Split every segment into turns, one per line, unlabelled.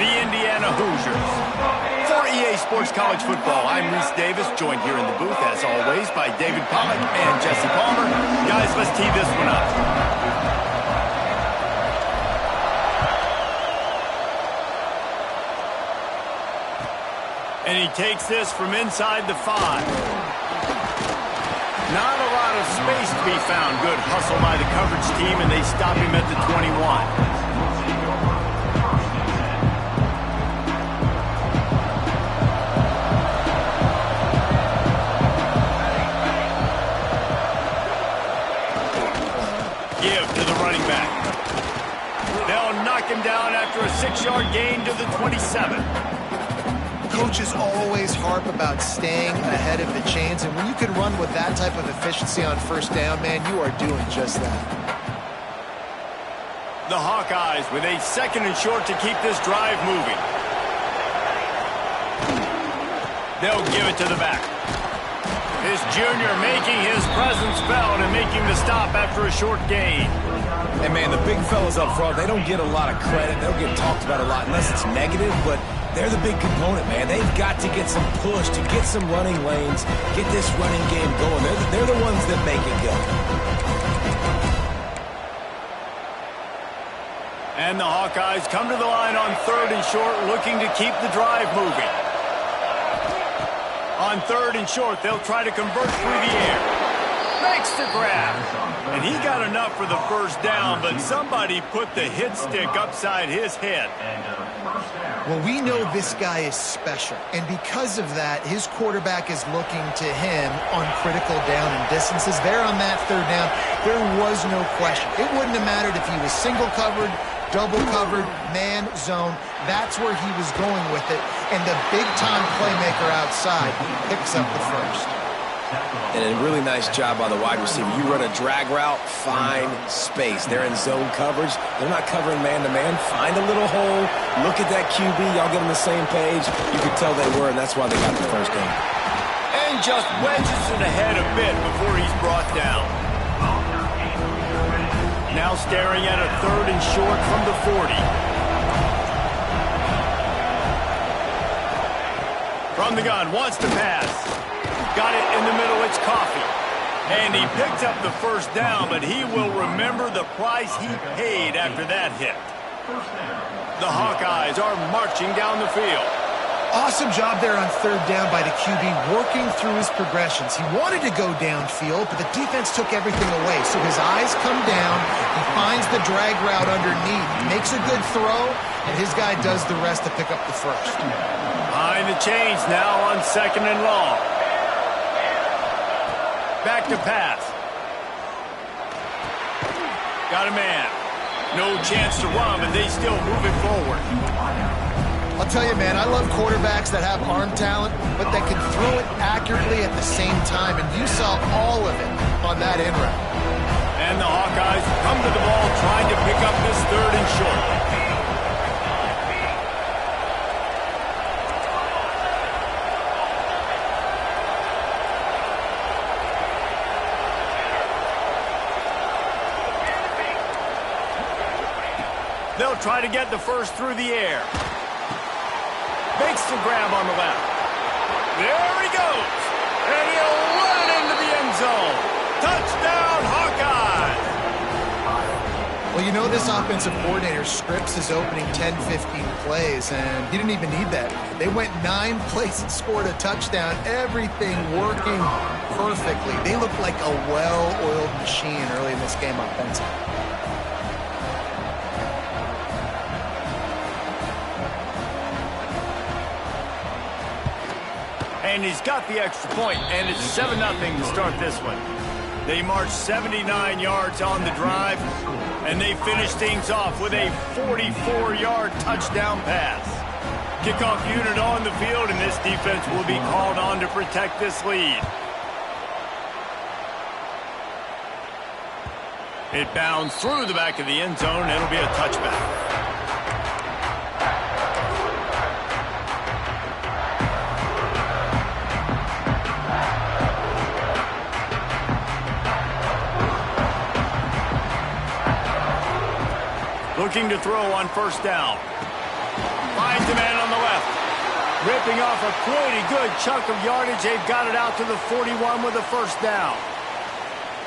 the Indiana Hoosiers. For EA Sports College Football, I'm Reese Davis, joined here in the booth, as always, by David Pollack and Jesse Palmer. Guys, let's tee this one up. And he takes this from inside the 5. Not a lot of space to be found. Good hustle by the coverage team, and they stop him at the 21. Him down after a 6-yard gain to the 27.
Coaches always harp about staying ahead of the chains, and when you can run with that type of efficiency on first down, man, you are doing just that.
The Hawkeyes with a 2nd and short to keep this drive moving. They'll give it to the back. This junior making his presence felt and making the stop after a short gain.
And, man, the big fellas up front, they don't get a lot of credit. They don't get talked about a lot unless it's negative, but they're the big component, man. They've got to get some push, to get some running lanes, get this running game going. They're the ones that make it go.
And the Hawkeyes come to the line on 3rd and short, looking to keep the drive moving. On 3rd and short, they'll try to convert through the air. Makes the grab. And he got enough for the first down, but somebody put the hit stick upside his head.
Well, we know this guy is special, and because of that, his quarterback is looking to him on critical down and distances. There on that 3rd down, there was no question. It wouldn't have mattered if he was single covered, double covered, man, zone. That's where he was going with it, and the big-time playmaker outside picks up the first.
And a really nice job by the wide receiver. You run a drag route, find space. They're in zone coverage. They're not covering man-to-man. Find a little hole. Look at that QB. Y'all get on the same page. You could tell they were, and that's why they got the first down.
And just wedges it ahead a bit before he's brought down. Now staring at a 3rd and short from the 40. From the gun, wants to pass. Got it in the middle, it's Coffee. And he picked up the first down, but he will remember the price he paid after that hit. The Hawkeyes are marching down the field.
Awesome job there on 3rd down by the QB, working through his progressions. He wanted to go downfield, but the defense took everything away. So his eyes come down, he finds the drag route underneath, makes a good throw, and his guy does the rest to pick up the first.
Behind the chains now on 2nd and long. Back to pass. Got a man. No chance to run, but they still move it forward.
I'll tell you, man, I love quarterbacks that have arm talent, but that can throw it accurately at the same time, and you saw all of it on that in route.
And the Hawkeyes come to the ball trying to pick up this 3rd and short. They'll try to get the first through the air. Makes the grab on the left. There he goes. And he'll run it into the end zone. Touchdown, Hawkeyes.
Well, you know this offensive coordinator scripts his opening 10, 15 plays, and he didn't even need that. They went 9 plays and scored a touchdown. Everything working perfectly. They look like a well-oiled machine early in this game offensively.
And he's got the extra point, and it's 7-0 to start this one. They marched 79 yards on the drive, and they finished things off with a 44-yard touchdown pass. Kickoff unit on the field, and this defense will be called on to protect this lead. It bounds through the back of the end zone, and it'll be a touchback. Looking to throw on first down. Finds ripping off a pretty good chunk of yardage. They've got it out to the 41 with a first down.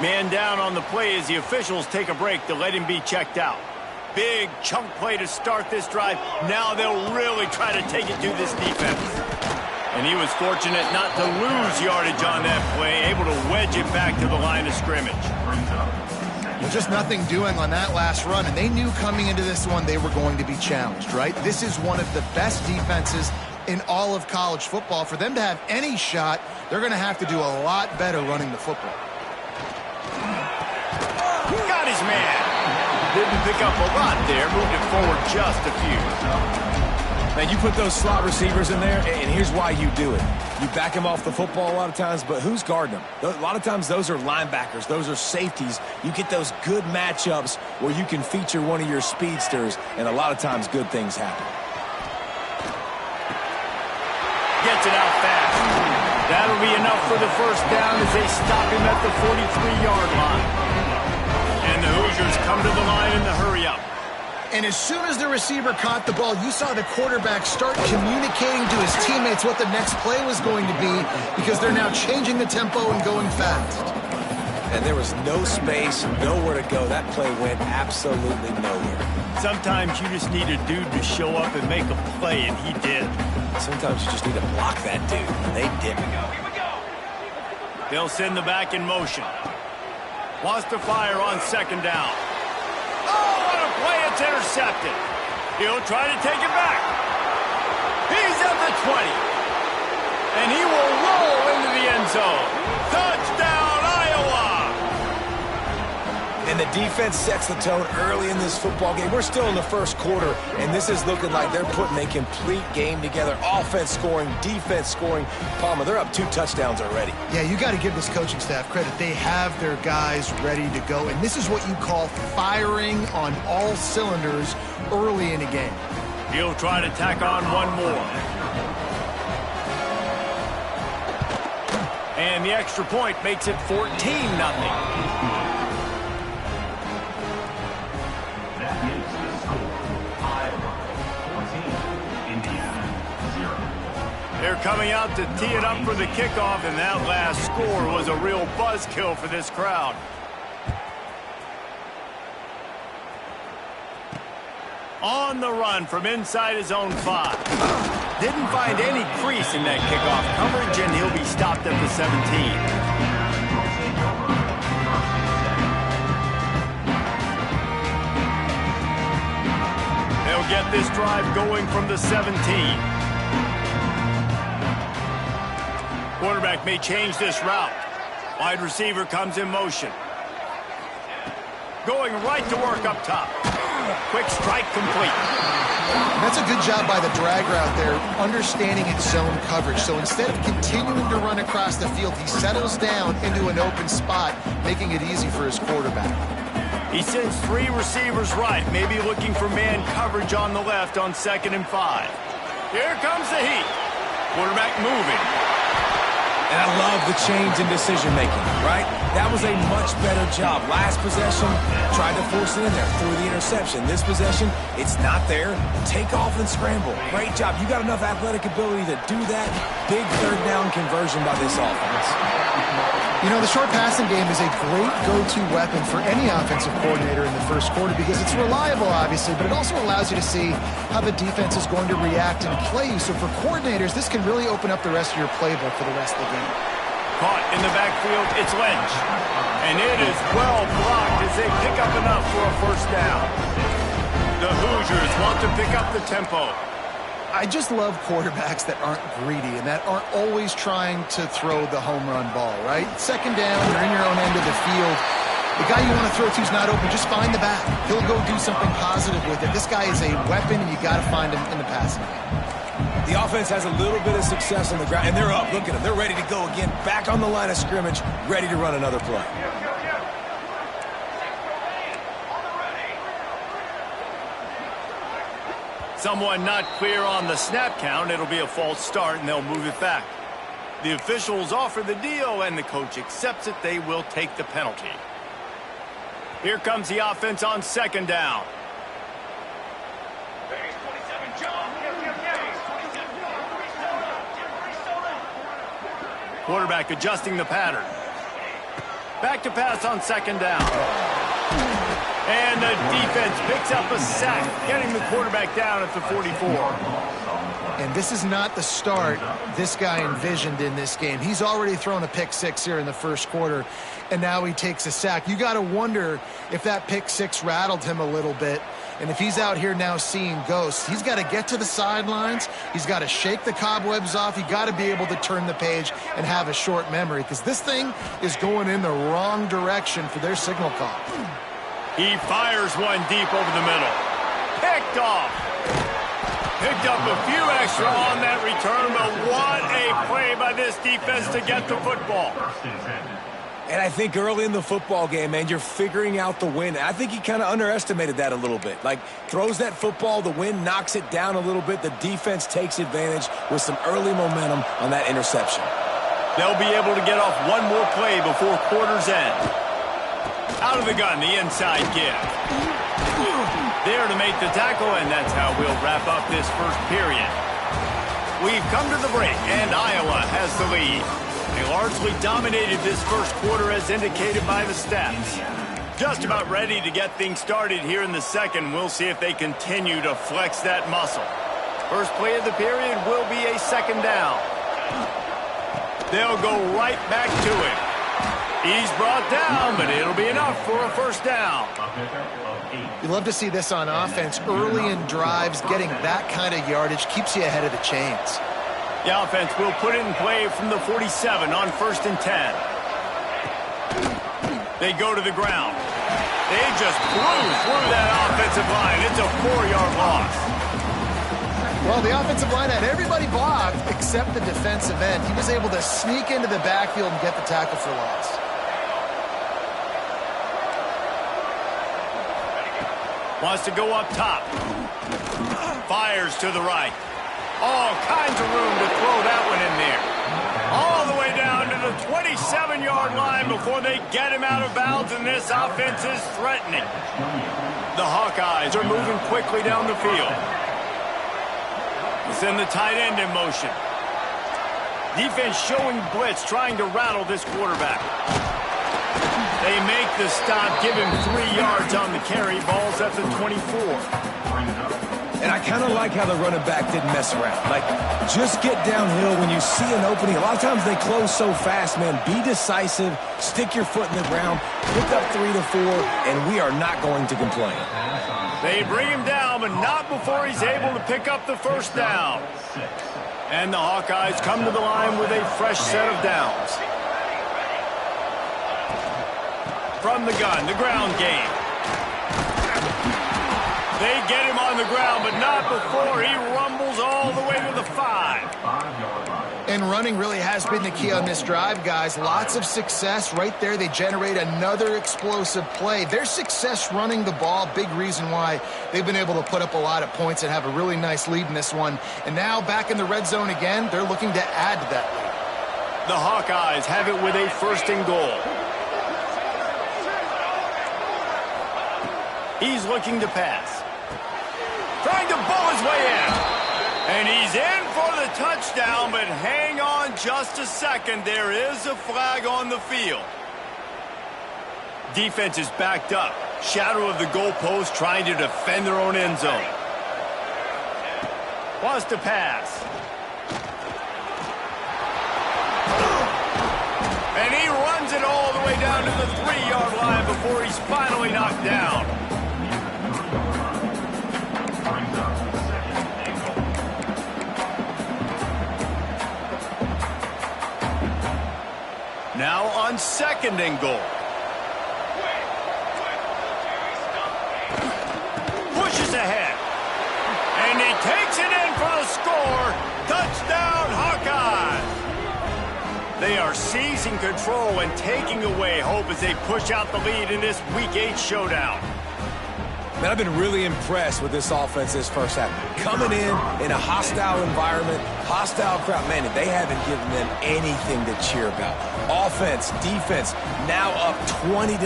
Man down on the play as the officials take a break to let him be checked out. Big chunk play to start this drive. Now they'll really try to take it to this defense. And he was fortunate not to lose yardage on that play, able to wedge it back to the line of scrimmage.
Well, just nothing doing on that last run, and they knew coming into this one they were going to be challenged, right? This is one of the best defenses in all of college football. For them to have any shot, they're going to have to do a lot better running the football.
Got his man. Didn't pick up a lot there, moved it forward just a few.
Now, you put those slot receivers in there, and here's why you do it. You back them off the football a lot of times, but who's guarding them? A lot of times, those are linebackers. Those are safeties. You get those good matchups where you can feature one of your speedsters, and a lot of times, good things happen.
Gets it out fast. That'll be enough for the first down as they stop him at the 43-yard line. And the Hoosiers come to the line in the hurry-up.
And as soon as the receiver caught the ball, you saw the quarterback start communicating to his teammates what the next play was going to be because they're now changing the tempo and going fast.
And there was no space, nowhere to go. That play went absolutely nowhere.
Sometimes you just need a dude to show up and make a play, and he did.
Sometimes you just need to block that dude, and they didn't.
They'll send the back in motion. Wants to fire on second down. Oh, what a play. It's intercepted. He'll try to take it back. He's at the 20. And he will roll into the end zone. Touchdown, Iowa!
And the defense sets the tone early in this football game. We're still in the first quarter, and this is looking like they're putting a complete game together. Offense scoring, defense scoring. Palmer, they're up 2 touchdowns already.
Yeah, you got to give this coaching staff credit. They have their guys ready to go, and this is what you call firing on all cylinders early in a game.
He'll try to tack on one more. And the extra point makes it 14-0. They're coming out to tee it up for the kickoff, and that last score was a real buzzkill for this crowd. On the run from inside his own 5. Didn't find any crease in that kickoff coverage, and he'll be stopped at the 17. They'll get this drive going from the 17. Quarterback may change this route. Wide receiver comes in motion. Going right to work up top. Quick strike complete.
That's a good job by the drag route there, understanding its zone coverage. So instead of continuing to run across the field, he settles down into an open spot, making it easy for his quarterback.
He sends 3 receivers right, maybe looking for man coverage on the left on 2nd and 5. Here comes the heat. Quarterback moving.
And I love the change in decision-making, right? That was a much better job. Last possession, tried to force it in there, threw the interception. This possession, it's not there. Take off and scramble. Great job. You got enough athletic ability to do that. Big third down conversion by this offense.
You know, the short passing game is a great go-to weapon for any offensive coordinator in the first quarter because it's reliable, obviously, but it also allows you to see how the defense is going to react and play you. So for coordinators, this can really open up the rest of your playbook for the rest of the game.
Caught in the backfield, it's Lynch. And it is well blocked as they pick up enough for a first down. The Hoosiers want to pick up the tempo.
I just love quarterbacks that aren't greedy and that aren't always trying to throw the home run ball, right? Second down, you're in your own end of the field. The guy you want to throw to is not open. Just find the back. He'll go do something positive with it. This guy is a weapon, and you got to find him in the passing game.
The offense has a little bit of success on the ground, and they're up. Look at them. They're ready to go again. Back on the line of scrimmage, ready to run another play.
Someone not clear on the snap count. It'll be a false start, and they'll move it back. The officials offer the deal, and the coach accepts it. They will take the penalty. Here comes the offense on 2nd down. Quarterback adjusting the pattern. Back to pass on second down. And the defense picks up a sack, getting the quarterback down at the 44.
And this is not the start this guy envisioned in this game. He's already thrown a pick six here in the first quarter, and now he takes a sack. You got to wonder if that pick six rattled him a little bit. And if he's out here now seeing ghosts, he's got to get to the sidelines. He's got to shake the cobwebs off. You got to be able to turn the page and have a short memory, because this thing is going in the wrong direction for their signal call.
He fires one deep over the middle. Picked off. Picked up a few extra on that return, but what a play by this defense to get the football.
And I think early in the football game, man, you're figuring out the wind. I think he kind of underestimated that a little bit. Like, throws that football, the wind knocks it down a little bit. The defense takes advantage with some early momentum on that interception.
They'll be able to get off one more play before quarter's end. Out of the gun, the inside give. There to make the tackle, and that's how we'll wrap up this first period. We've come to the break, and Iowa has the lead. They largely dominated this first quarter as indicated by the stats. Just about ready to get things started here in the second. We'll see if they continue to flex that muscle. First play of the period will be a second down. They'll go right back to it. He's brought down, but it'll be enough for a first down.
You love to see this on offense. Early in drives, getting that kind of yardage keeps you ahead of the chains.
The offense will put it in play from the 47 on 1st and 10. They go to the ground. They just blew through that offensive line. It's a 4-yard loss.
Well, the offensive line had everybody blocked except the defensive end. He was able to sneak into the backfield and get the tackle for loss.
Wants to go up top. Fires to the right. All kinds of room to throw that one in there. All the way down to the 27-yard line before they get him out of bounds, and this offense is threatening. The Hawkeyes are moving quickly down the field. Send the tight end in motion. Defense showing blitz, trying to rattle this quarterback. They make the stop, give him 3 yards on the carry. Ball's at the 24.
And I kind of like how the running back didn't mess around. Like, just get downhill when you see an opening. A lot of times they close so fast, man. Be decisive, stick your foot in the ground, pick up 3 to 4, and we are not going to complain.
They bring him down, but not before he's able to pick up the first down. And the Hawkeyes come to the line with a fresh set of downs. From the gun, the ground game. They get him on the ground, but not before he rumbles all the way to the 5.
And running really has been the key on this drive, guys. Lots of success right there. They generate another explosive play. Their success running the ball, big reason why they've been able to put up a lot of points and have a really nice lead in this one. And now back in the red zone again, they're looking to add to that lead.
The Hawkeyes have it with a 1st and goal. He's looking to pass. Trying to bull his way in. And he's in for the touchdown, but hang on just a second. There is a flag on the field. Defense is backed up. Shadow of the goalpost, trying to defend their own end zone. Wants to pass. And he runs it all the way down to the 3-yard line before he's finally knocked down. Now on 2nd and goal. Pushes ahead. And he takes it in for the score. Touchdown, Hawkeyes. They are seizing control and taking away hope as they push out the lead in this Week 8 showdown.
Man, I've been really impressed with this offense this first half. Coming in a hostile environment, hostile crowd. Man, they haven't given them anything to cheer about. Offense, defense, now up 20-0,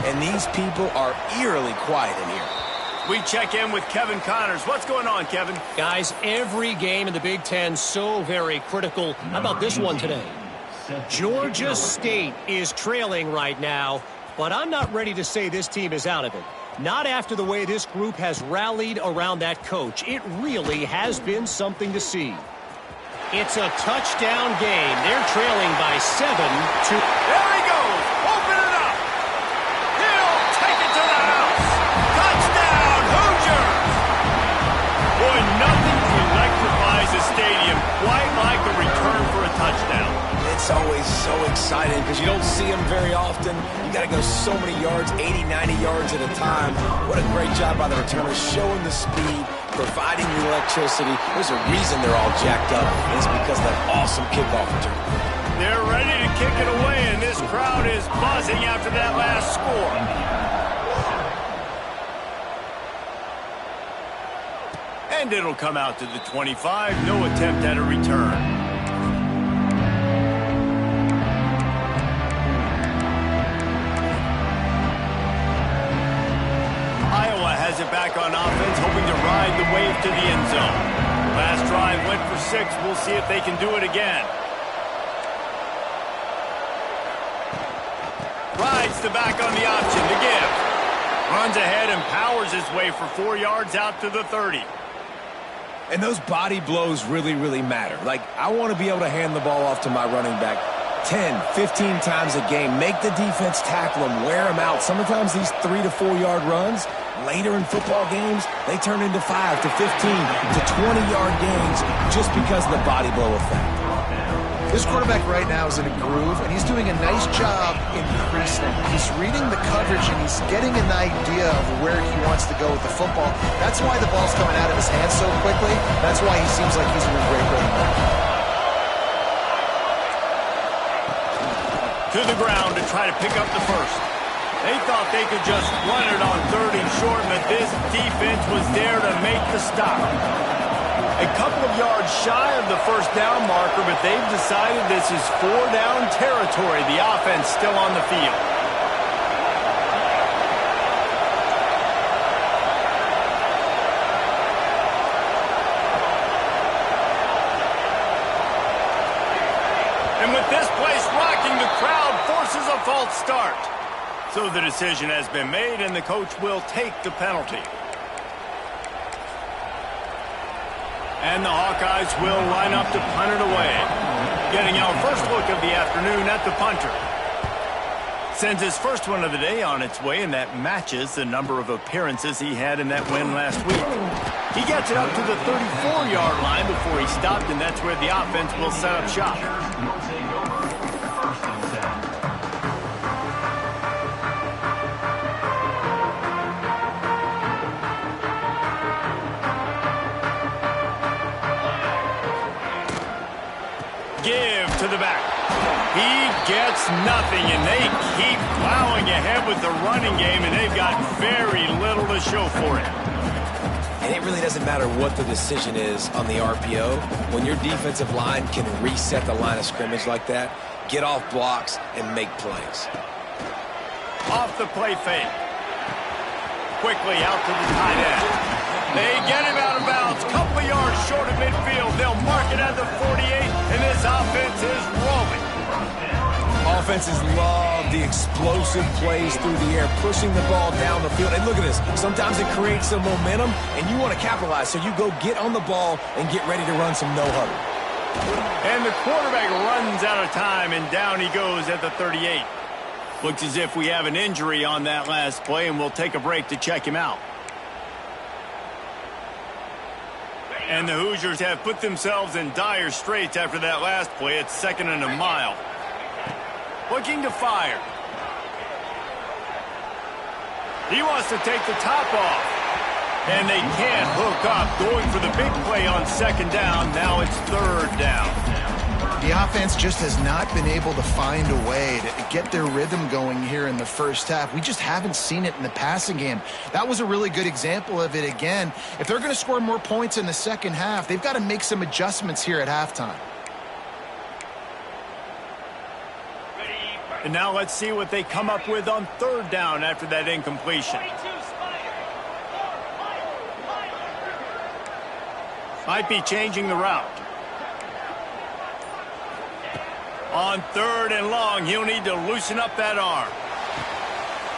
and these people are eerily quiet in here.
We check in with Kevin Connors. What's going on, Kevin?
Guys, every game in the Big Ten so very critical. How about this one today? Georgia State is trailing right now, but I'm not ready to say this team is out of it. Not after the way this group has rallied around that coach. It really has been something to see. It's a touchdown game. They're trailing by 7 to...
There he goes. Open it up. He'll take it to the house. Touchdown, Hoosiers. Boy, nothing electrifies a stadium quite like a return for a touchdown.
It's always so exciting because you don't see them very often. You got to go so many yards, 80, 90 yards at a time. What a great job by the returners, showing the speed, providing the electricity. There's a reason they're all jacked up. It's because of that awesome kickoff return.
They're ready to kick it away, and this crowd is buzzing after that last score. And it'll come out to the 25. No attempt at a return. Has it back on offense, hoping to ride the wave to the end zone. Last drive went for 6. We'll see if they can do it again. Rides the back on the option to give. Runs ahead and powers his way for 4 yards out to the 30.
And those body blows really, really matter. Like, I want to be able to hand the ball off to my running back 10, 15 times a game. Make the defense tackle them, wear them out. Sometimes these 3 to 4 yard runs, later in football games, they turn into 5 to 15 to 20-yard gains just because of the body blow effect.
This quarterback right now is in a groove, and he's doing a nice job in pre-snap. He's reading the coverage, and he's getting an idea of where he wants to go with the football. That's why the ball's coming out of his hands so quickly. That's why he seems like he's in a great rhythm.
To the ground to try to pick up the first. They thought they could just run it on 3rd and short, but this defense was there to make the stop. A couple of yards shy of the first down marker, but they've decided this is 4-down territory. The offense still on the field. And with this place rocking, the crowd forces a false start. So the decision has been made, and the coach will take the penalty. And the Hawkeyes will line up to punt it away. Getting our first look of the afternoon at the punter. Sends his first one of the day on its way, and that matches the number of appearances he had in that win last week. He gets it up to the 34-yard line before he stopped, and that's where the offense will set up shop. Give to the back. He gets nothing, and they keep plowing ahead with the running game, and they've got very little to show for it.
And it really doesn't matter what the decision is on the RPO. When your defensive line can reset the line of scrimmage like that, get off blocks and make plays.
Off the play fake. Quickly out to the tight end. They get him out of bounds. Couple of yards short of midfield. They'll mark it at the 48, and this offense is rolling.
Offenses love the explosive plays through the air, pushing the ball down the field. And look at this. Sometimes it creates some momentum, and you want to capitalize. So you go get on the ball and get ready to run some no-huddle.
And the quarterback runs out of time, and down he goes at the 38. Looks as if we have an injury on that last play, and we'll take a break to check him out. And the Hoosiers have put themselves in dire straits after that last play. It's 2nd and a mile. Looking to fire. He wants to take the top off. And they can't hook up. Going for the big play on 2nd down. Now it's 3rd down.
The offense just has not been able to find a way to get their rhythm going here in the first half. We just haven't seen it in the passing game. That was a really good example of it again. If they're going to score more points in the second half, they've got to make some adjustments here at halftime.
And now let's see what they come up with on 3rd down after that incompletion. Might be changing the route. On 3rd and long, he'll need to loosen up that arm.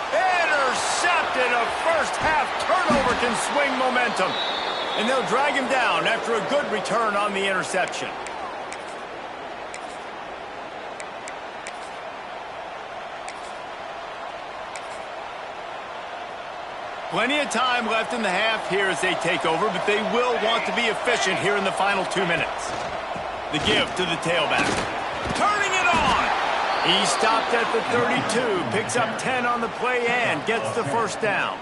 Intercepted. A first-half turnover can swing momentum. And they'll drag him down after a good return on the interception. Plenty of time left in the half here as they take over, but they will want to be efficient here in the final 2 minutes. The give to the tailback. Turning it on! He stopped at the 32, picks up 10 on the play and gets the first down.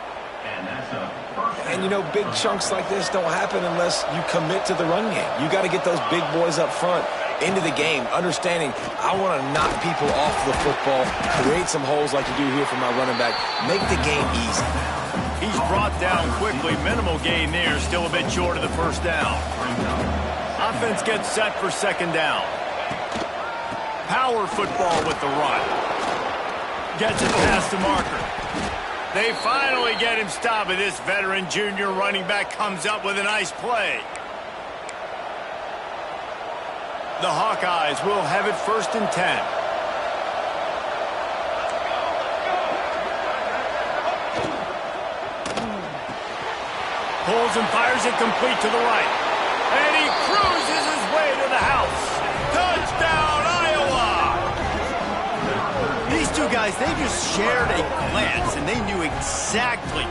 And, you know, big chunks like this don't happen unless you commit to the run game. You got to get those big boys up front into the game, understanding I want to knock people off the football, create some holes like you do here for my running back, make the game easy.
He's brought down quickly. Minimal gain there, still a bit short of the first down. Offense gets set for 2nd down. Power football with the run. Gets it past the marker. They finally get him stopped, and this veteran junior running back comes up with a nice play. The Hawkeyes will have it 1st and 10. Pulls and fires it complete to the right. And he cruises his way to the house. Touchdown, Iowa! These two guys, they just shared a glance, and they knew exactly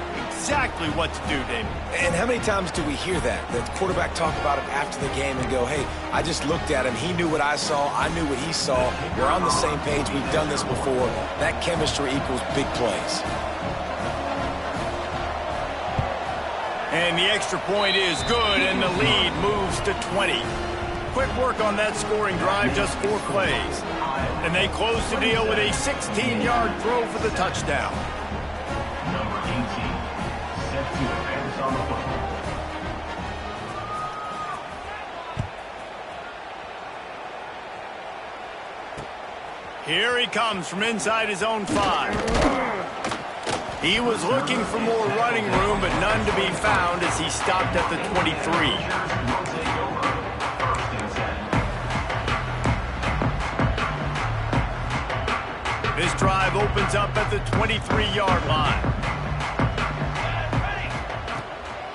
what to do, David.
And how many times do we hear that? The quarterback talk about it after the game and go, hey, I just looked at him. He knew what I saw. I knew what he saw. We're on the same page. We've done this before. That chemistry equals big plays.
And the extra point is good, and the lead moves to 20. Quick work on that scoring drive, just 4 plays. And they close the deal with a 16-yard throw for the touchdown.
Number 18, set to advance on the football.
Here he comes from inside his own 5. He was looking for more running room, but none to be found as he stopped at the 23. This drive opens up at the 23-yard line.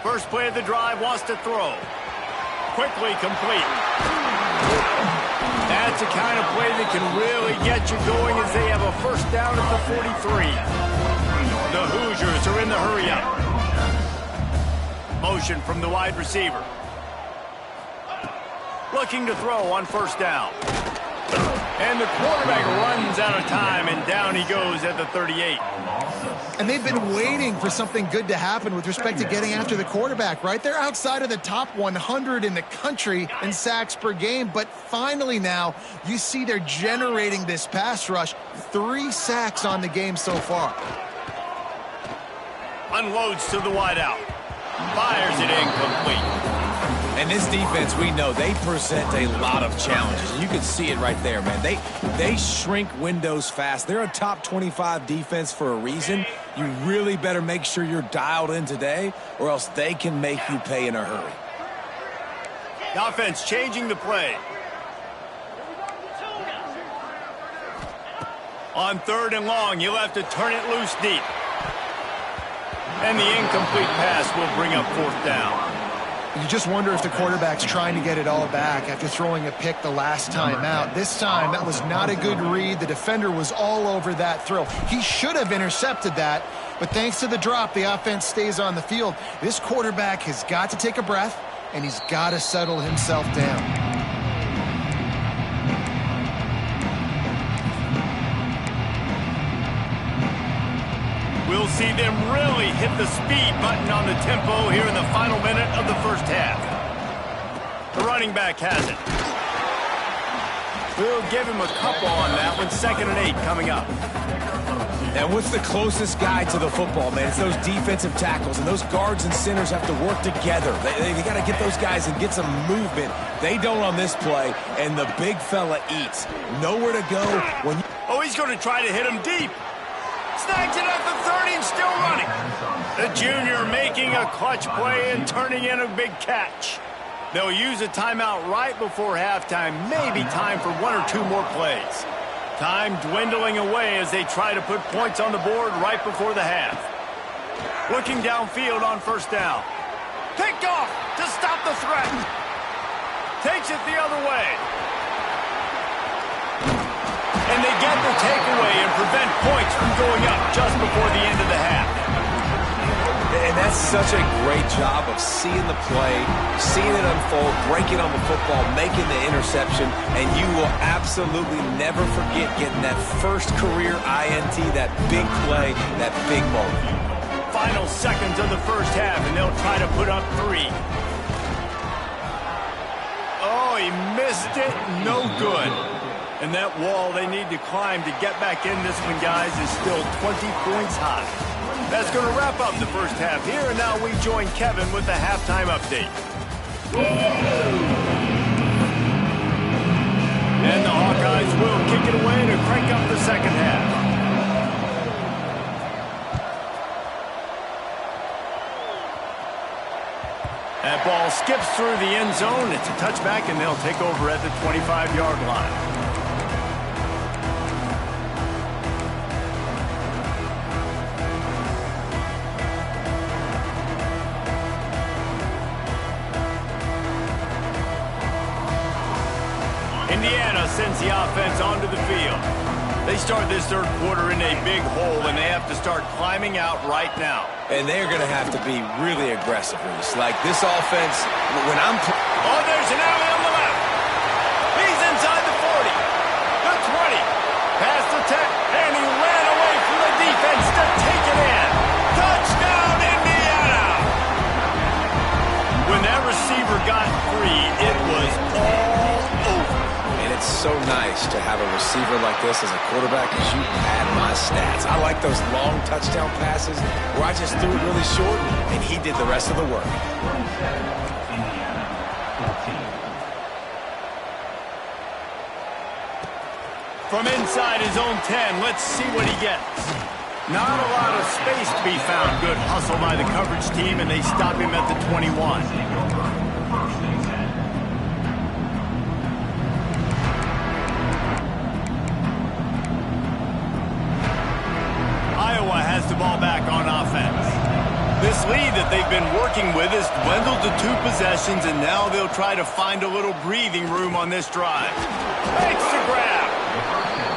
First play of the drive, wants to throw. Quickly complete. That's the kind of play that can really get you going as they have a first down at the 43. The Hoosiers are in the hurry-up. Motion from the wide receiver. Looking to throw on 1st down. And the quarterback runs out of time, and down he goes at the 38.
And they've been waiting for something good to happen with respect to getting after the quarterback, right? They're outside of the top 100 in the country in sacks per game, but finally now you see they're generating this pass rush. 3 sacks on the game so far.
Unloads to the wideout. Fires it incomplete.
And this defense, we know, they present a lot of challenges. You can see it right there, man. They shrink windows fast. They're a top 25 defense for a reason. You really better make sure you're dialed in today, or else they can make you pay in a hurry.
The offense changing the play. On 3rd and long, you'll have to turn it loose deep. And the incomplete pass will bring up 4th down.
You just wonder if the quarterback's trying to get it all back after throwing a pick the last time out. This time, that was not a good read. The defender was all over that throw. He should have intercepted that, but thanks to the drop, the offense stays on the field. This quarterback has got to take a breath, and he's got to settle himself down.
We'll see them really hit the speed button on the tempo here in the final minute of the first half. The running back has it. We'll give him a couple on that one. 2nd and 8 coming up.
And what's the closest guy to the football, man? It's those defensive tackles, and those guards and centers have to work together. They got to get those guys and get some movement. They don't on this play, and the big fella eats. Nowhere to go when...
Oh, he's going to try to hit him deep. Snags it at the 30 and still running. The junior making a clutch play and turning in a big catch. They'll use a timeout right before halftime, maybe time for one or two more plays. Time dwindling away as they try to put points on the board right before the half. Looking downfield on first down. Picked off to stop the threat. Takes it the other way. And they get the takeaway and prevent points from going up just before the end of the half.
And that's such a great job of seeing the play, seeing it unfold, breaking on the football, making the interception, and you will absolutely never forget getting that first career INT, that big play, that big moment.
Final seconds of the first half, and they'll try to put up 3. Oh, he missed it. No good. And that wall they need to climb to get back in this one, guys, is still 20 points high. That's going to wrap up the first half here, and now we join Kevin with the halftime update. And the Hawkeyes will kick it away to crank up the second half. That ball skips through the end zone. It's a touchback, and they'll take over at the 25-yard line. Indiana sends the offense onto the field. They start this third quarter in a big hole, and they have to start climbing out right now.
And they're going to have to be really aggressive, Reese. Like this offense, when I'm...
Oh, there's an alley on the left. He's inside the 40, the 20, past the 10, and he ran away from the defense to take it in. Touchdown, Indiana! When that receiver got free, it was all over.
It's so nice to have a receiver like this as a quarterback because you pad my stats. I like those long touchdown passes where I just threw it really short and he did the rest of the work.
From inside his own 10, let's see what he gets. Not a lot of space to be found. Good hustle by the coverage team, and they stop him at the 21. Iowa has the ball back on offense. This lead that they've been working with has dwindled to 2 possessions, and now they'll try to find a little breathing room on this drive. Makes the grab.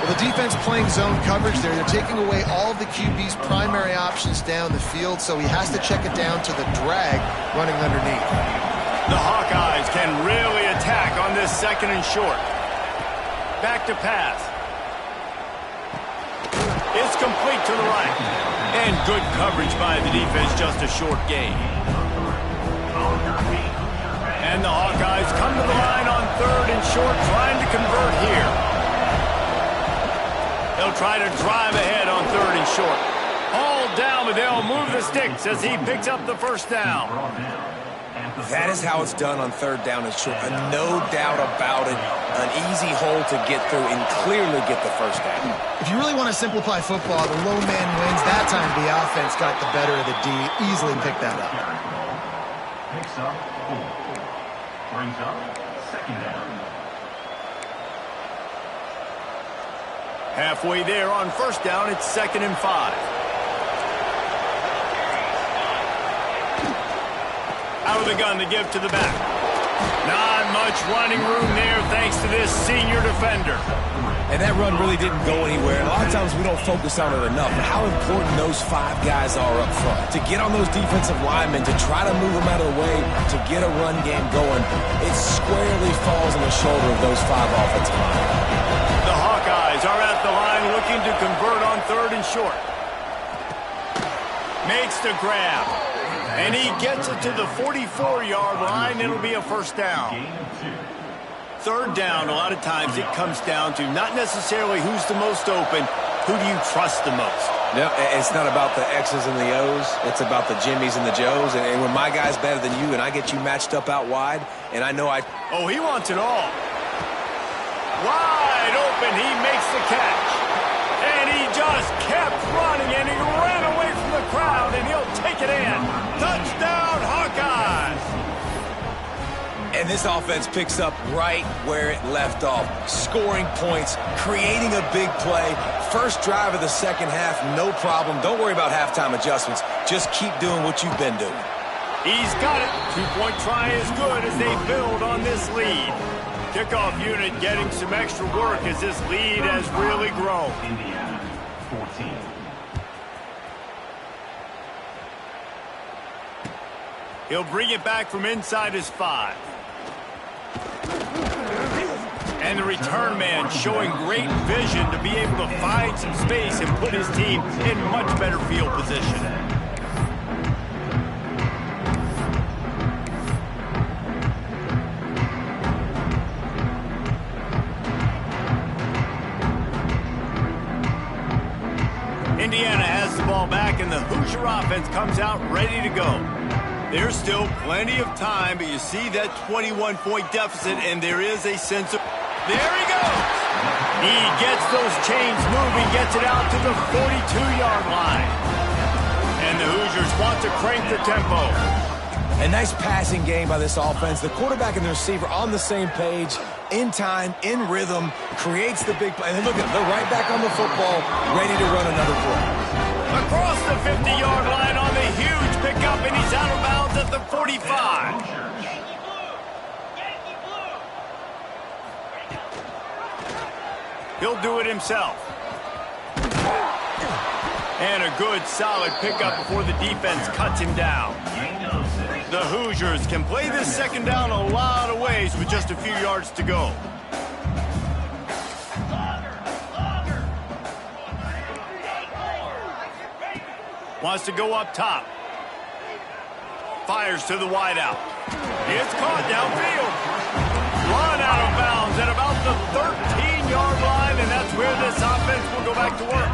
Well, the defense playing zone coverage there. They're taking away all of the QB's primary options down the field, so he has to check it down to the drag running underneath.
The Hawkeyes can really attack on this second and short. Back to pass. It's complete to the right. And good coverage by the defense, just a short gain. And the Hawkeyes come to the line on third and short, trying to convert here. They'll try to drive ahead on third and short. Hauled down, but they'll move the sticks as he picks up the first down.
That is how it's done on third down and short. No doubt about it. An easy hole to get through and clearly get the first down.
If you really want to simplify football, the low man wins. That time the offense got the better of the D. Easily picked that up.
Picks up 4. Brings up second down.
Halfway there on first down, it's 2nd and 5. Out of the gun to give to the back. Not much running room there thanks to this senior defender.
And that run really didn't go anywhere. And a lot of times we don't focus on it enough. But how important those 5 guys are up front. To get on those defensive linemen, to try to move them out of the way, to get a run game going, it squarely falls on the shoulder of those 5 offensive linemen.
The Hawkeyes are at the line looking to convert on third and short. Makes the grab. And he gets it to the 44-yard line. It'll be a first down. Third down, a lot of times it comes down to not necessarily who's the most open, who do you trust the most?
No, it's not about the X's and the O's. It's about the Jimmies and the Joes. And when my guy's better than you and I get you matched up out wide, and I know I...
Oh, he wants it all. Wide open, he makes the catch. And he just kept running, and he ran away from the crowd, and he'll take it in. Touchdown, Hawkeyes!
And this offense picks up right where it left off. Scoring points, creating a big play. First drive of the second half, no problem. Don't worry about halftime adjustments. Just keep doing what you've been doing.
He's got it. Two-point try is good as they build on this lead. Kickoff unit getting some extra work as this lead has really grown.
Indiana, 14.
He'll bring it back from inside his 5. And the return man showing great vision to be able to find some space and put his team in much better field position. Indiana has the ball back, and the Hoosier offense comes out ready to go. There's still plenty of time, but you see that 21-point deficit, and there is a sense of... There he goes! He gets those chains moving, gets it out to the 42-yard line. And the Hoosiers want to crank the tempo.
A nice passing game by this offense. The quarterback and the receiver on the same page, in time, in rhythm, creates the big play. And look at them, they're right back on the football, ready to run another play.
Across the 50-yard line on the huge pickup, and he's out of bounds at the 45. He'll do it himself. And a good, solid pickup before the defense cuts him down. The Hoosiers can play this second down a lot of ways with just a few yards to go. Wants to go up top. Fires to the wideout. It's caught downfield. Run out of bounds at about the 13-yard line, and that's where this offense will go back to work.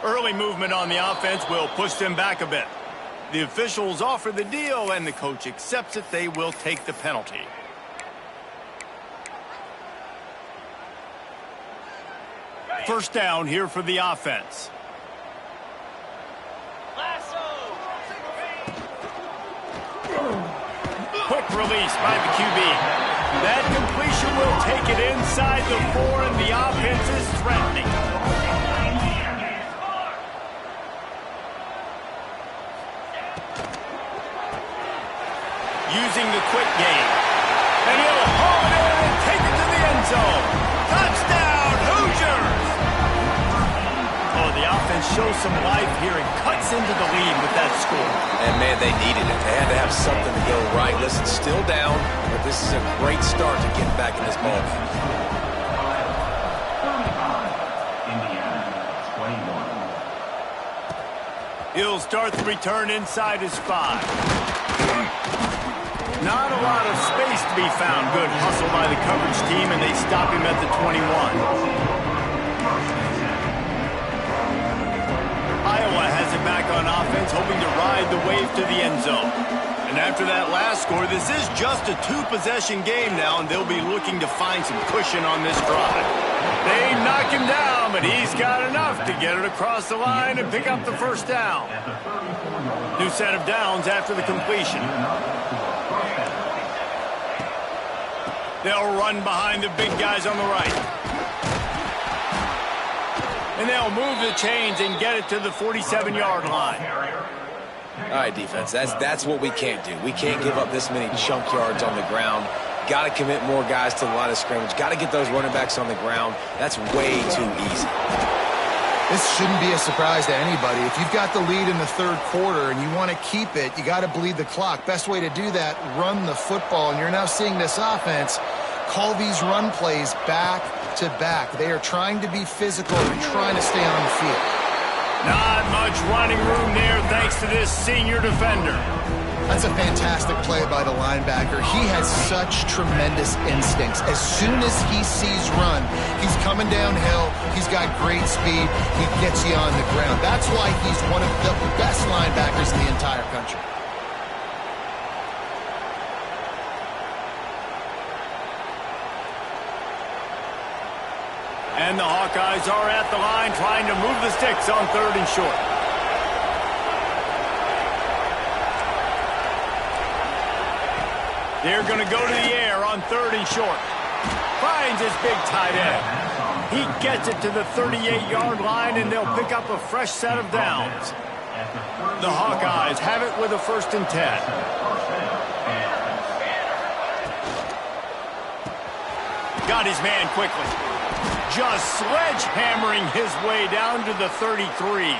Early movement on the offense will push them back a bit. The officials offer the deal, and the coach accepts it. They will take the penalty. First down here for the offense. Quick release by the QB. That completion will take it inside the 4, and the offense is threatening. Using the quick game. And he'll haul it in and take it to the end zone. Touchdown, Hoosiers! Oh, the offense shows some life here and cuts into the lead with that score.
And, man, they needed it. They had to have something to go right. Listen, still down, but this is a great start to getting back in this ball game.
Indiana, 21.
He'll start the return inside his 5. Not a lot of space to be found. Good hustle by the coverage team, and they stop him at the 21. Iowa has it back on offense, hoping to ride the wave to the end zone. And after that last score, this is just a 2-possession game now, and they'll be looking to find some cushion on this drive. They knock him down, but he's got enough to get it across the line and pick up the first down. New set of downs after the completion. They'll run behind the big guys on the right. And they'll move the chains and get it to the 47-yard line.
All right, defense, that's what we can't do. We can't give up this many chunk yards on the ground. Got to commit more guys to the line of scrimmage. Got to get those running backs on the ground. That's way too easy.
This shouldn't be a surprise to anybody. If you've got the lead in the third quarter and you want to keep it, you got to bleed the clock. Best way to do that, run the football. And you're now seeing this offense call these run plays back to back. They are trying to be physical and trying to stay on the field.
Not much running room there thanks to this senior defender.
That's a fantastic play by the linebacker. He has such tremendous instincts. As soon as he sees run, he's coming downhill. He's got great speed. He gets you on the ground. That's why he's one of the best linebackers in the entire country.
And the Hawkeyes are at the line trying to move the sticks on 3rd and short. They're going to go to the air on 3rd and short. Finds his big tight end. He gets it to the 38-yard line, and they'll pick up a fresh set of downs. The Hawkeyes have it with a 1st and 10. Got his man quickly. Just sledgehammering his way down to the 33.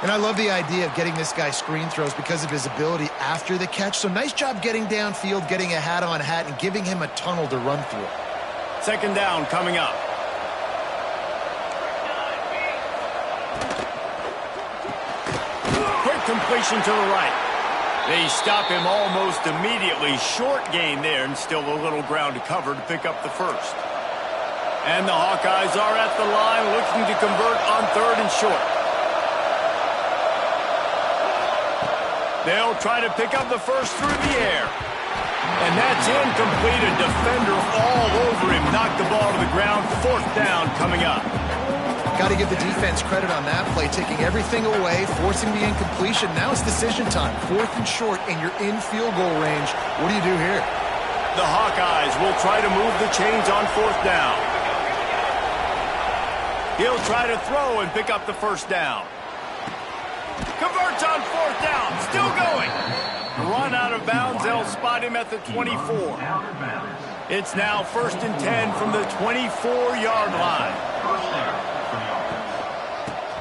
And I love the idea of getting this guy screen throws because of his ability after the catch. So nice job getting downfield, getting a hat-on-hat, and giving him a tunnel to run through.
2nd down coming up. Quick completion to the right. They stop him almost immediately. Short gain there, and still a little ground to cover to pick up the 1st. And the Hawkeyes are at the line looking to convert on 3rd and short. They'll try to pick up the 1st through the air. And that's incomplete. A defender all over him. Knocked the ball to the ground. 4th down coming up.
Got to give the defense credit on that play, taking everything away, forcing the incompletion. Now it's decision time. 4th and short, and you're in field goal range. What do you do here?
The Hawkeyes will try to move the chains on 4th down. He'll try to throw and pick up the 1st down. Converts on 4th down. Still going. Run out of bounds. They'll spot him at the 24. It's now 1st and 10 from the 24-yard line.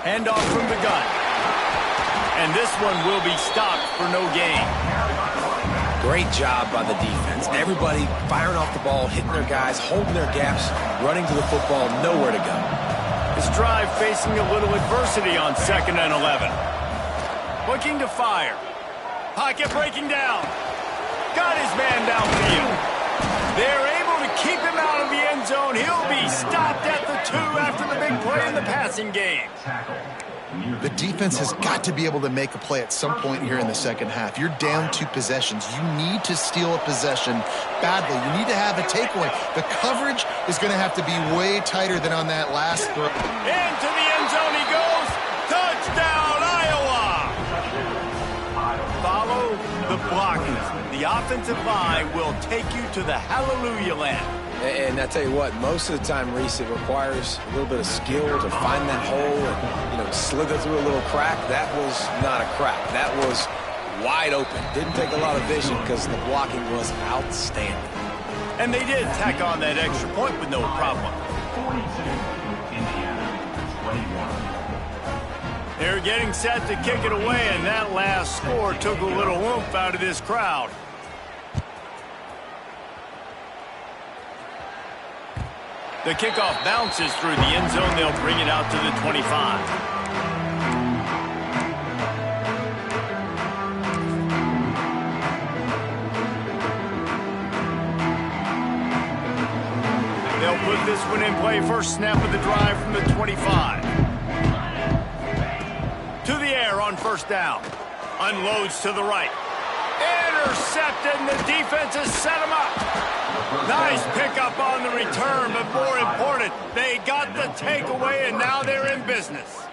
Handoff from the gun. And this one will be stopped for no gain.
Great job by the defense. Everybody firing off the ball, hitting their guys, holding their gaps, running to the football, nowhere to go.
This drive facing a little adversity on 2nd and 11. Looking to fire. Pocket breaking down. Got his man downfield. They're able to keep him out of the end zone. He'll be stopped at the 2 after the big play in the passing game.
The defense has got to be able to make a play at some point here in the 2nd half. You're down 2 possessions. You need to steal a possession badly. You need to have a takeaway. The coverage is going to have to be way tighter than on that last throw.
Into the end zone he goes. Touchdown, Iowa! Follow the blockers. The offensive line will take you to the hallelujah land.
And I tell you what, most of the time, Reese, it requires a little bit of skill to find that hole and, slither through a little crack. That was not a crack. That was wide open. Didn't take a lot of vision because the blocking was outstanding.
And they did tack on that extra point with no problem.
42, Indiana, 21.
They're getting set to kick it away, and that last score took a little oomph out of this crowd. The kickoff bounces through the end zone. They'll bring it out to the 25. They'll put this one in play. First snap of the drive from the 25. To the air on 1st down. Unloads to the right. Intercepted, and the defense has set him up. Nice pickup on the return, but more important, they got the takeaway, and now they're in business.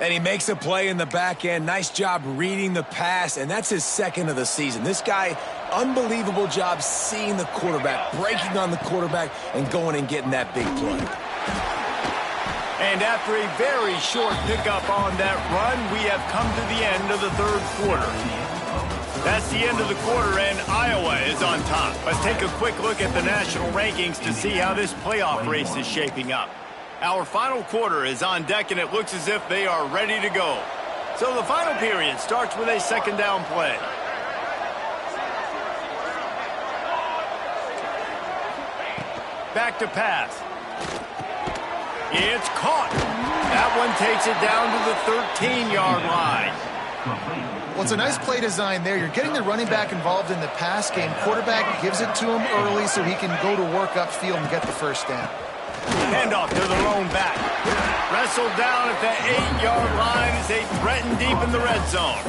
And he makes a play in the back end. Nice job reading the pass, and that's his 2nd of the season. This guy, unbelievable job seeing the quarterback, breaking on the quarterback, and going and getting that big play.
And after a very short pickup on that run, we have come to the end of the 3rd quarter. That's the end of the quarter, and Iowa is on top. Let's take a quick look at the national rankings to see how this playoff race is shaping up. Our final quarter is on deck, and it looks as if they are ready to go. So the final period starts with a 2nd down play. Back to pass. It's caught. That one takes it down to the 13-yard line.
Well, it's a nice play design there. You're getting the running back involved in the pass game. Quarterback gives it to him early so he can go to work upfield and get the 1st down.
Handoff to the lone back. Wrestled down at the 8-yard line as they threaten deep in the red zone.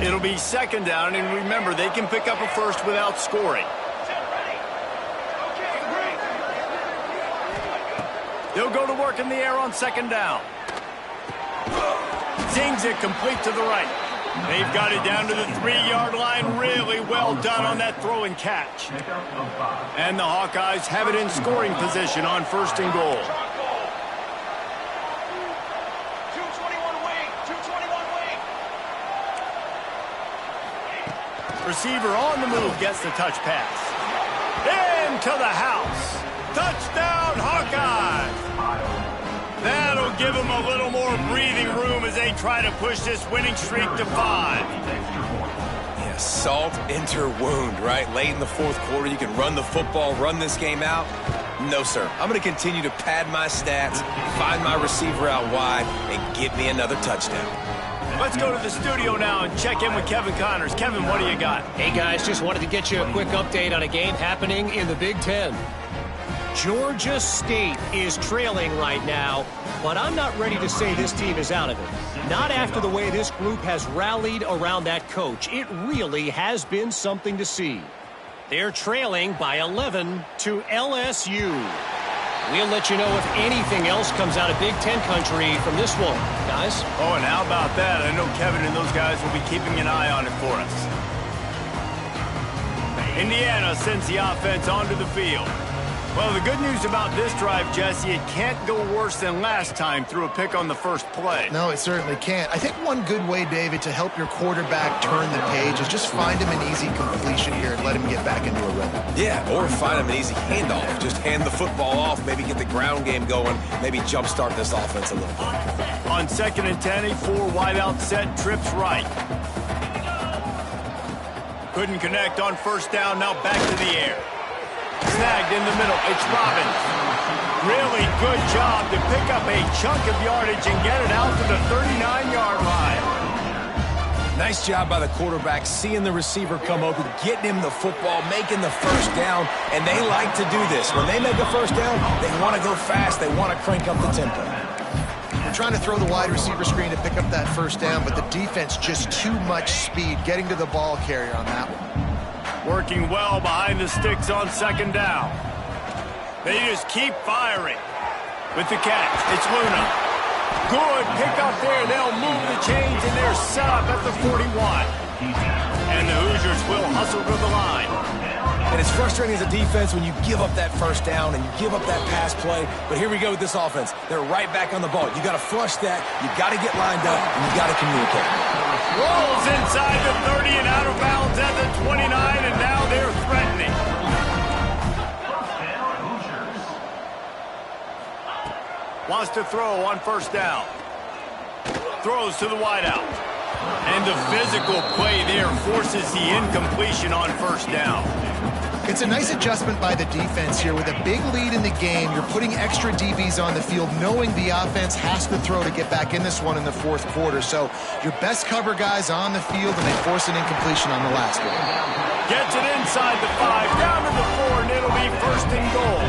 It'll be 2nd down, and remember, they can pick up a 1st without scoring. They'll go to work in the air on second down. Zings it complete to the right. They've got it down to the 3-yard line. Really well done on that throw and catch. And the Hawkeyes have it in scoring position on first and goal.
221 wing, 221 wing.
Receiver on the move gets the touch pass. Into the house. Touchdown, Hawkeyes. That'll give them a little more breathing room as they try to push this winning streak to 5.
Yeah, salt enter wound, right? Late in the fourth quarter, you can run the football, run this game out. No, sir. I'm going to continue to pad my stats, find my receiver out wide, and get me another touchdown.
Let's go to the studio now and check in with Kevin Connors. Kevin, what do you got?
Hey, guys, just wanted to get you a quick update on a game happening in the Big Ten. Georgia State is trailing right now, but I'm not ready to say this team is out of it. Not after the way this group has rallied around that coach. It really has been something to see. They're trailing by 11 to LSU. We'll let you know if anything else comes out of Big Ten country from this one, guys.
Oh, and how about that? I know Kevin and those guys will be keeping an eye on it for us. Indiana sends the offense onto the field. Well, the good news about this drive, Jesse, it can't go worse than last time through a pick on the first play.
No, it certainly can't. I think one good way, David, to help your quarterback turn the page is just find him an easy completion here and let him get back into a rhythm.
Yeah, or find him an easy handoff. Just hand the football off, maybe get the ground game going, maybe jumpstart this offense a little bit.
On 2nd and 10, a 4-wideout set, trips right. Couldn't connect on first down, now back to the air. Snagged in the middle, it's Robbins. Really good job to pick up a chunk of yardage and get it out to the 39-yard line.
Nice job by the quarterback, seeing the receiver come open, getting him the football, making the first down, and they like to do this. When they make a first down, they want to go fast, they want to crank up the tempo.
They're trying to throw the wide receiver screen to pick up that first down, but the defense just too much speed getting to the ball carrier on that one.
Working well behind the sticks on second down. They just keep firing. With the catch, it's Luna. Good pick up there. They'll move the chains, and they're set up at the 41. And the Hoosiers will hustle to the line.
And it's frustrating as a defense when you give up that first down and you give up that pass play. But here we go with this offense. They're right back on the ball. You got to flush that. You got to get lined up, and you got to communicate.
Rolls inside the 30 and out of bounds at the 29, and now they're threatening. Wants to throw on first down. Throws to the wideout. And the physical play there forces the incompletion on first down.
It's a nice adjustment by the defense here. With a big lead in the game, you're putting extra DBs on the field, knowing the offense has to throw to get back in this one in the fourth quarter. So your best cover guys on the field, and they force an incompletion on the last one.
Gets it inside the 5, down to the 4, and it'll be first and goal.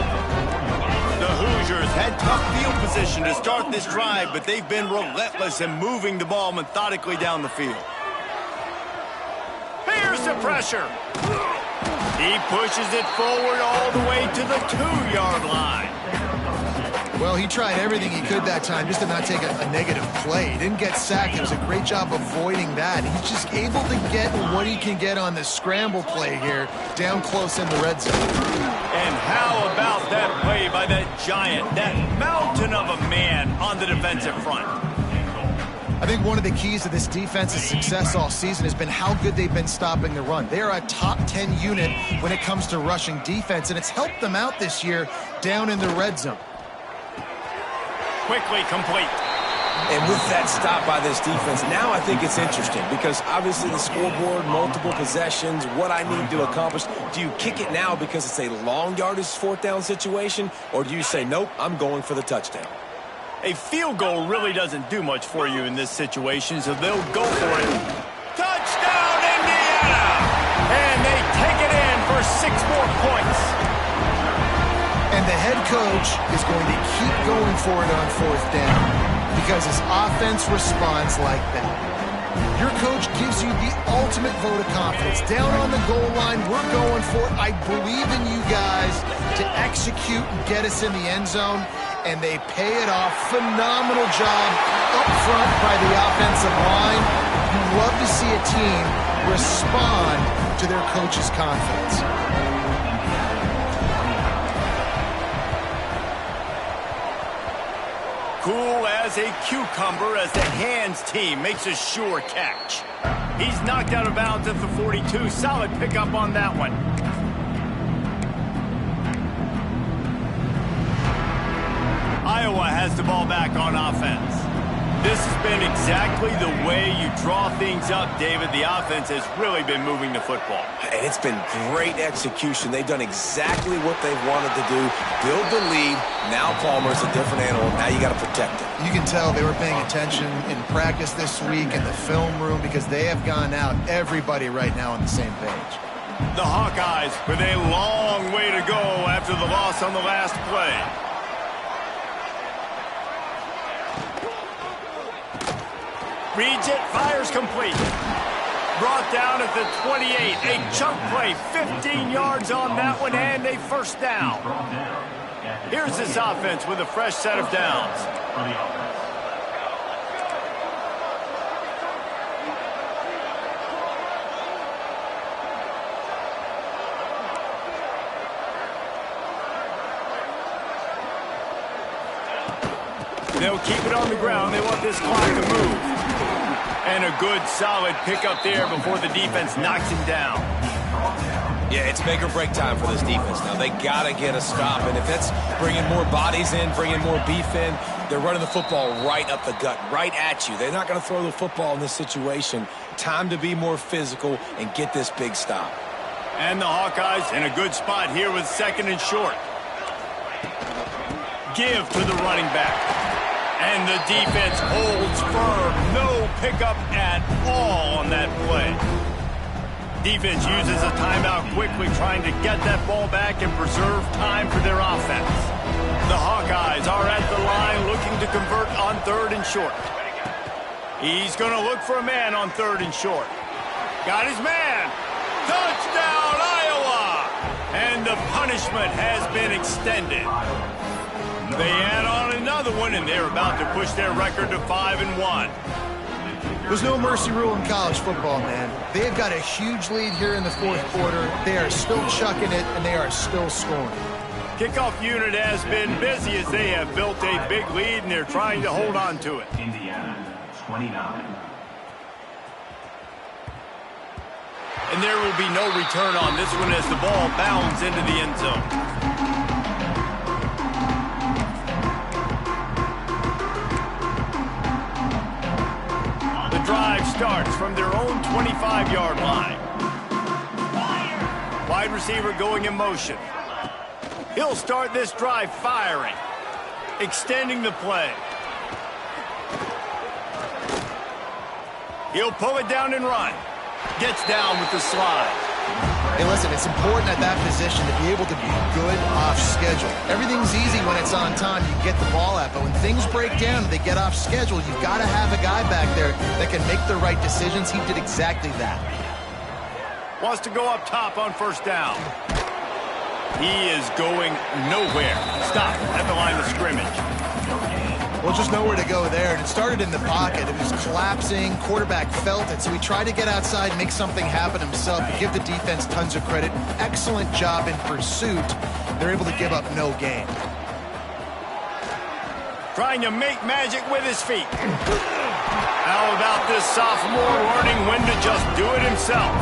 The Hoosiers had tough field position to start this drive, but they've been relentless in moving the ball methodically down the field. Here's the pressure. He pushes it forward all the way to the 2-yard line.
Well, he tried everything he could that time just to not take a negative play. He didn't get sacked. It was a great job avoiding that. He's just able to get what he can get on the scramble play here down close in the red zone.
And how about that play by that giant, that mountain of a man on the defensive front?
I think one of the keys to this defense's success all season has been how good they've been stopping the run. They are a top 10 unit when it comes to rushing defense, and it's helped them out this year down in the red zone.
Quickly complete.
And with that stop by this defense, now I think it's interesting because obviously the scoreboard, multiple possessions, what I need to accomplish. Do you kick it now because it's a long yardage fourth down situation, or do you say, nope, I'm going for the touchdown?
A field goal really doesn't do much for you in this situation, so they'll go for it. Touchdown, Indiana! And they take it in for 6 more points.
And the head coach is going to keep going for it on fourth down because his offense responds like that. Your coach gives you the ultimate vote of confidence. Down on the goal line, we're going for it. I believe in you guys to execute and get us in the end zone. and they pay it off. Phenomenal job up front by the offensive line. You love to see a team respond to their coach's confidence.
Cool as a cucumber as the hands team makes a sure catch. He's knocked out of bounds at the 42. Solid pickup on that one. Iowa has the ball back on offense. This has been exactly the way you draw things up, David. The offense has really been moving the football.
And it's been great execution. They've done exactly what they've wanted to do. Build the lead. Now Palmer's a different animal. Now you got to protect it.
You can tell they were paying attention in practice this week in the film room because they have gone out, everybody right now on the same page.
The Hawkeyes with a long way to go after the loss on the last play. Reads it, fires complete. Brought down at the 28. A chunk play, 15 yards on that one, and a first down. Here's this offense with a fresh set of downs. They'll keep it on the ground. They want this clock to move. And a good, solid pickup there before the defense knocks him down.
Yeah, it's make or break time for this defense now. They got to get a stop. And if that's bringing more bodies in, bringing more beef in, they're running the football right up the gut, right at you. They're not going to throw the football in this situation. Time to be more physical and get this big stop.
And the Hawkeyes in a good spot here with second and short. Give to the running back. And the defense holds firm. No pickup at all on that play. Defense uses a timeout quickly, trying to get that ball back and preserve time for their offense. The Hawkeyes are at the line looking to convert on third and short. He's going to look for a man on third and short. Got his man. Touchdown, Iowa! And the punishment has been extended. They add on another one, and they're about to push their record to 5-1.
There's no mercy rule in college football, man. They've got a huge lead here in the fourth quarter. They are still chucking it, and they are still scoring.
Kickoff unit has been busy as they have built a big lead, and they're trying to hold on to it.
Indiana, 29.
And there will be no return on this one as the ball bounds into the end zone. Drive starts from their own 25-yard line. Wide receiver going in motion. He'll start this drive firing, extending the play. He'll pull it down and run. Gets down with the slide.
Hey, listen, it's important at that position to be able to be good off schedule. Everything's easy when it's on time. You can get the ball out, but when things break down and they get off schedule, you've got to have a guy back there that can make the right decisions. He did exactly that.
Wants to go up top on first down. He is going nowhere. Stop at the line of scrimmage.
Well, just nowhere to go there, and it started in the pocket. It was collapsing. Quarterback felt it, so he tried to get outside, make something happen himself, but give the defense tons of credit. Excellent job in pursuit. They're able to give up no gain.
Trying to make magic with his feet. How about this sophomore learning when to just do it himself?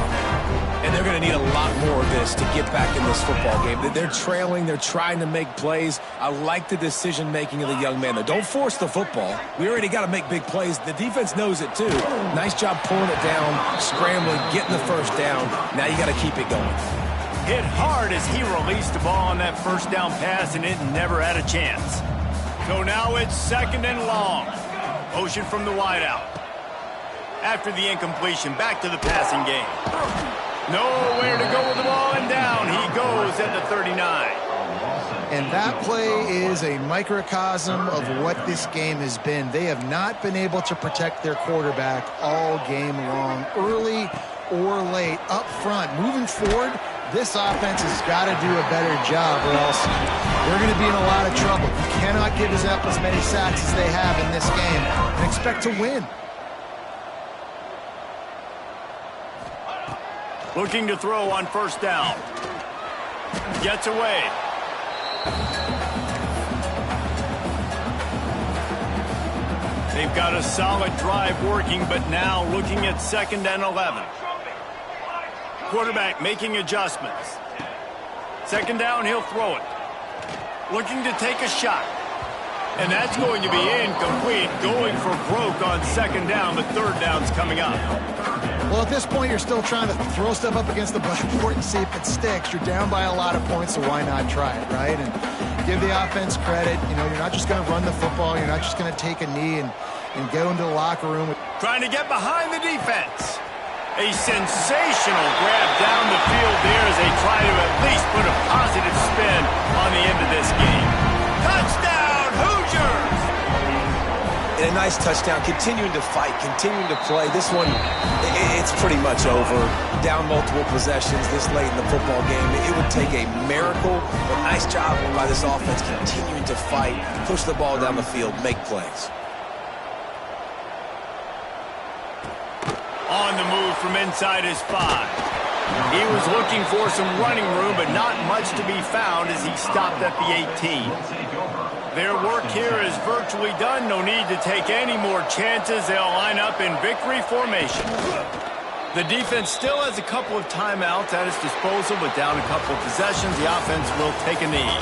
And they're going to need a lot more of this to get back in this football game. They're trailing. They're trying to make plays. I like the decision-making of the young man, though. Don't force the football. We already got to make big plays. The defense knows it, too. Nice job pulling it down, scrambling, getting the first down. Now you got to keep it going.
Hit hard as he released the ball on that first down pass, and it never had a chance. So now it's second and long. Motion from the wideout. After the incompletion, back to the passing game. Nowhere to go with the ball, and down he goes at the 39.
And that play is a microcosm of what this game has been. They have not been able to protect their quarterback all game long, early or late, up front. Moving forward, this offense has got to do a better job, or else they're going to be in a lot of trouble. You cannot give up as many sacks as they have in this game and expect to win.
Looking to throw on first down. Gets away. They've got a solid drive working, but now looking at 2nd and 11. Quarterback making adjustments. 2nd down, he'll throw it. Looking to take a shot. And that's going to be incomplete. Going for broke on 2nd down, but 3rd down's coming up.
Well, at this point, you're still trying to throw stuff up against the blackboard and see if it sticks. You're down by a lot of points, so why not try it, right? And give the offense credit. You know, you're not just going to run the football. You're not just going to take a knee and go into the locker room.
Trying to get behind the defense. A sensational grab down the field there as they try to at least put a positive spin on the end of this game. Touchdown, Hoosiers!
And a nice touchdown, continuing to fight, continuing to play. This one, it's pretty much over. Down multiple possessions this late in the football game. It would take a miracle, but nice job by this offense continuing to fight, push the ball down the field, make plays.
On the move from inside his 5. He was looking for some running room, but not much to be found as he stopped at the 18. Their work here is virtually done. No need to take any more chances. They'll line up in victory formation. The defense still has a couple of timeouts at its disposal, but down a couple of possessions, the offense will take a knee.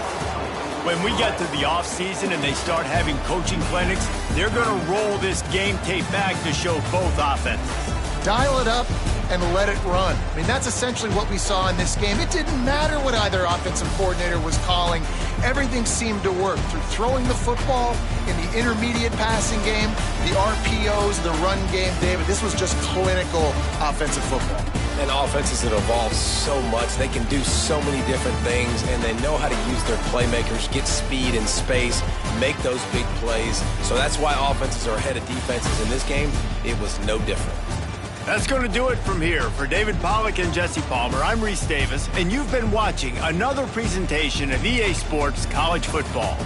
When we get to the offseason and they start having coaching clinics, they're going to roll this game tape back to show both offenses.
Dial it up and let it run. I mean, that's essentially what we saw in this game. It didn't matter what either offensive coordinator was calling. Everything seemed to work through throwing the football in the intermediate passing game, the RPOs, the run game. David, this was just clinical offensive football.
And offenses that evolve so much. They can do so many different things, and they know how to use their playmakers, get speed and space, make those big plays. So that's why offenses are ahead of defenses in this game. It was no different.
That's going to do it from here. For David Pollack and Jesse Palmer, I'm Reese Davis, and you've been watching another presentation of EA Sports College Football.